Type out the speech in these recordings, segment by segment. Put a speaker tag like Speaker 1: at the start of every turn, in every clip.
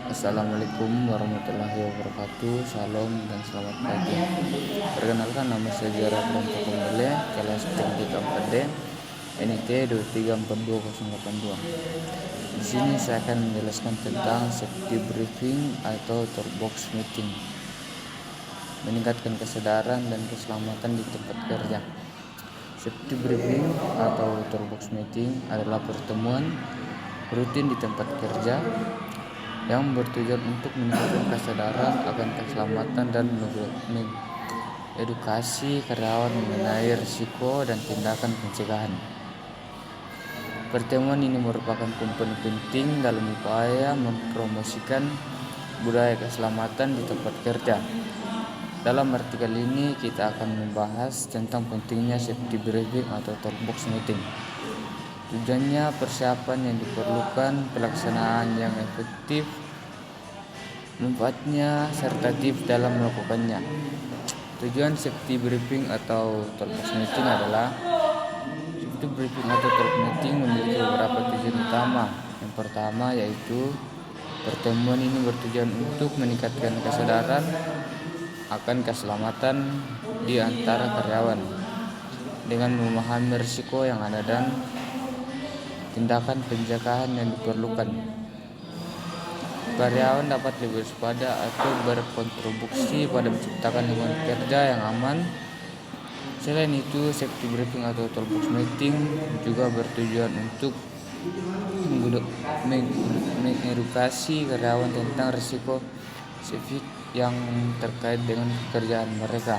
Speaker 1: Assalamualaikum warahmatullahi wabarakatuh. Salam dan selamat pagi. Perkenalkan, nama saya Zara Pronto Kumbele, kelas teknik 4D, NIT 2342082. Di sini saya akan menjelaskan tentang safety briefing atau toolbox meeting, meningkatkan kesadaran dan keselamatan di tempat kerja. Safety briefing atau toolbox meeting adalah pertemuan rutin di tempat kerja yang bertujuan untuk meningkatkan kesadaran akan keselamatan dan mengedukasi karyawan mengenai risiko dan tindakan pencegahan. Pertemuan ini merupakan komponen penting dalam upaya mempromosikan budaya keselamatan di tempat kerja. Dalam artikel ini kita akan membahas tentang pentingnya safety briefing atau toolbox meeting. Tujuannya persiapan yang diperlukan, pelaksanaan yang efektif, manfaatnya, serta tips dalam melakukannya. Tujuan safety briefing atau toolbox meeting adalah safety briefing atau toolbox meeting memiliki beberapa tujuan utama. Yang pertama yaitu pertemuan ini bertujuan untuk meningkatkan kesadaran akan keselamatan di antara karyawan dengan memahami risiko yang ada dan tindakan pencegahan yang diperlukan. Karyawan dapat lebih waspada atau berkontribusi pada menciptakan lingkungan kerja yang aman. Selain itu, safety briefing atau toolbox meeting juga bertujuan untuk mengedukasi karyawan tentang risiko safety yang terkait dengan pekerjaan mereka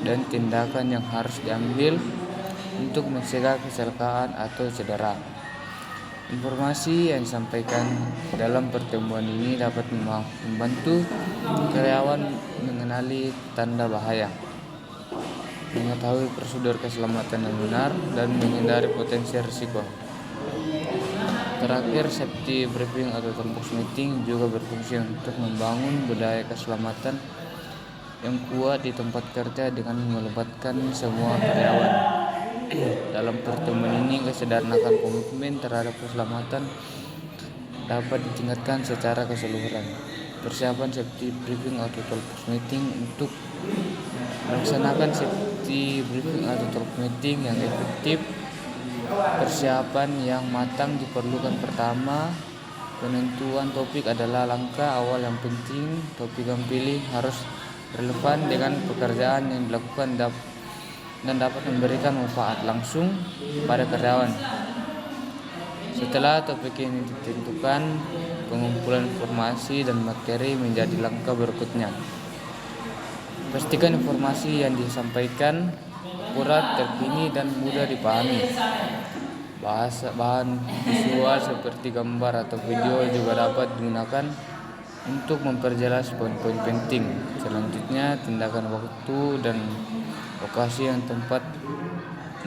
Speaker 1: dan tindakan yang harus diambil untuk mencegah kecelakaan atau cedera. Informasi yang disampaikan dalam pertemuan ini dapat membantu karyawan mengenali tanda bahaya, mengetahui prosedur keselamatan yang benar, dan menghindari potensi risiko. Terakhir, safety briefing atau toolbox meeting juga berfungsi untuk membangun budaya keselamatan yang kuat di tempat kerja dengan melibatkan semua karyawan. Dalam pertemuan ini, kesadaran akan komitmen terhadap keselamatan dapat ditingkatkan secara keseluruhan. Persiapan safety briefing atau toolbox meeting. Untuk melaksanakan safety briefing atau toolbox meeting yang efektif, persiapan yang matang diperlukan. Pertama, penentuan topik adalah langkah awal yang penting. Topik yang pilih harus relevan dengan pekerjaan yang dilakukan dan dapat memberikan manfaat langsung pada karyawan. Setelah topik ini ditentukan, pengumpulan informasi dan materi menjadi langkah berikutnya. Pastikan informasi yang disampaikan akurat, terkini, dan mudah dipahami. Bahan visual seperti gambar atau video juga dapat digunakan untuk memperjelas poin-poin penting. Selanjutnya, tindakan waktu dan lokasi yang tempat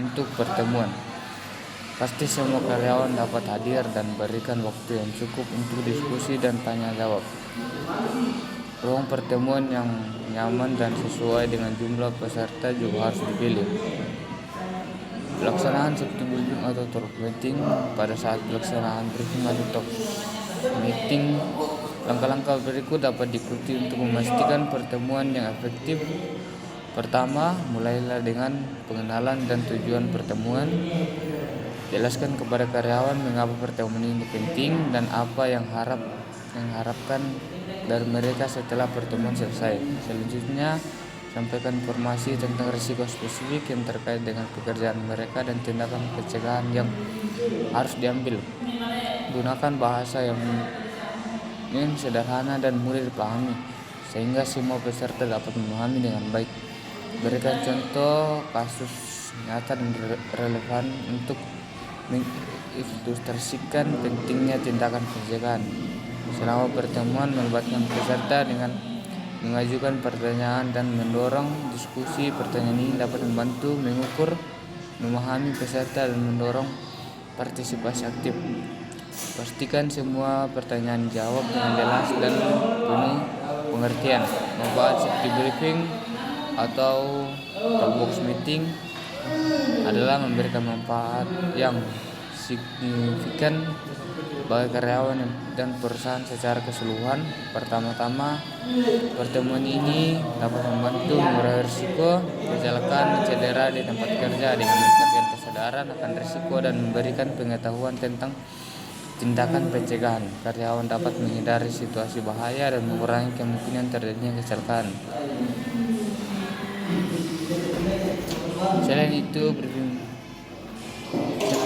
Speaker 1: untuk pertemuan. Pasti semua karyawan dapat hadir dan berikan waktu yang cukup untuk diskusi dan tanya jawab. Ruang pertemuan yang nyaman dan sesuai dengan jumlah peserta juga harus dipilih. Pelaksanaan safety briefing atau toolbox meeting. Pada saat pelaksanaan briefing atau toolbox meeting, langkah-langkah berikut dapat diikuti untuk memastikan pertemuan yang efektif. Pertama, mulailah dengan pengenalan dan tujuan pertemuan. Jelaskan kepada karyawan mengapa pertemuan ini penting dan apa yang harapkan dari mereka setelah pertemuan selesai. Selanjutnya, sampaikan informasi tentang risiko spesifik yang terkait dengan pekerjaan mereka dan tindakan pencegahan yang harus diambil. Gunakan bahasa yang sederhana dan mudah dipahami sehingga semua peserta dapat memahami dengan baik. Berikan contoh kasus nyata dan relevan untuk mengilustrasikan pentingnya tindakan pencegahan. Selama pertemuan, melibatkan peserta dengan mengajukan pertanyaan dan mendorong diskusi. Pertanyaan ini dapat membantu mengukur, memahami peserta dan mendorong partisipasi aktif. Pastikan semua pertanyaan dijawab dengan jelas dan penuh pengertian. Manfaat safety briefing atau toolbox meeting adalah memberikan manfaat yang signifikan bagi karyawan dan perusahaan secara keseluruhan. Pertama-tama, pertemuan ini dapat membantu mengurangi risiko kecelakaan cedera di tempat kerja dengan meningkatkan kesadaran akan risiko dan memberikan pengetahuan tentang tindakan pencegahan. Karyawan dapat menghindari situasi bahaya dan mengurangi kemungkinan terjadinya kecelakaan. Selain itu,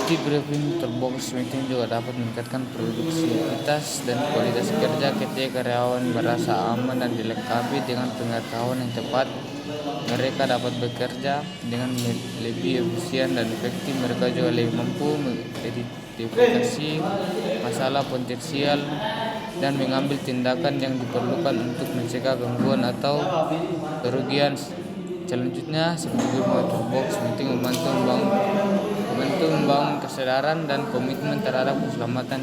Speaker 1: safety briefing terbox meeting juga dapat meningkatkan produktivitas dan kualitas kerja ketika karyawan merasa aman dan dilengkapi dengan pengetahuan yang tepat. Mereka dapat bekerja dengan lebih efisien dan efektif. Mereka juga lebih mampu mengidentifikasi masalah potensial dan mengambil tindakan yang diperlukan untuk mencegah gangguan atau kerugian. Selanjutnya, safety box meeting membantu membangun kesadaran dan komitmen terhadap keselamatan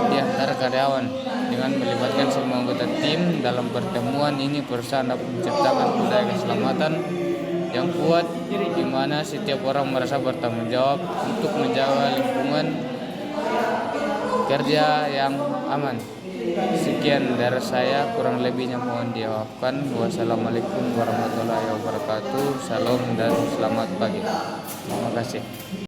Speaker 1: di antara karyawan. Dengan melibatkan semua anggota tim dalam pertemuan ini, perusahaan dapat menciptakan budaya keselamatan yang kuat di mana setiap orang merasa bertanggung jawab untuk menjaga lingkungan kerja yang aman. Sekian dari saya, kurang lebihnya mohon dimaafkan. Wassalamualaikum warahmatullahi wabarakatuh. Salam dan selamat pagi. Terima kasih.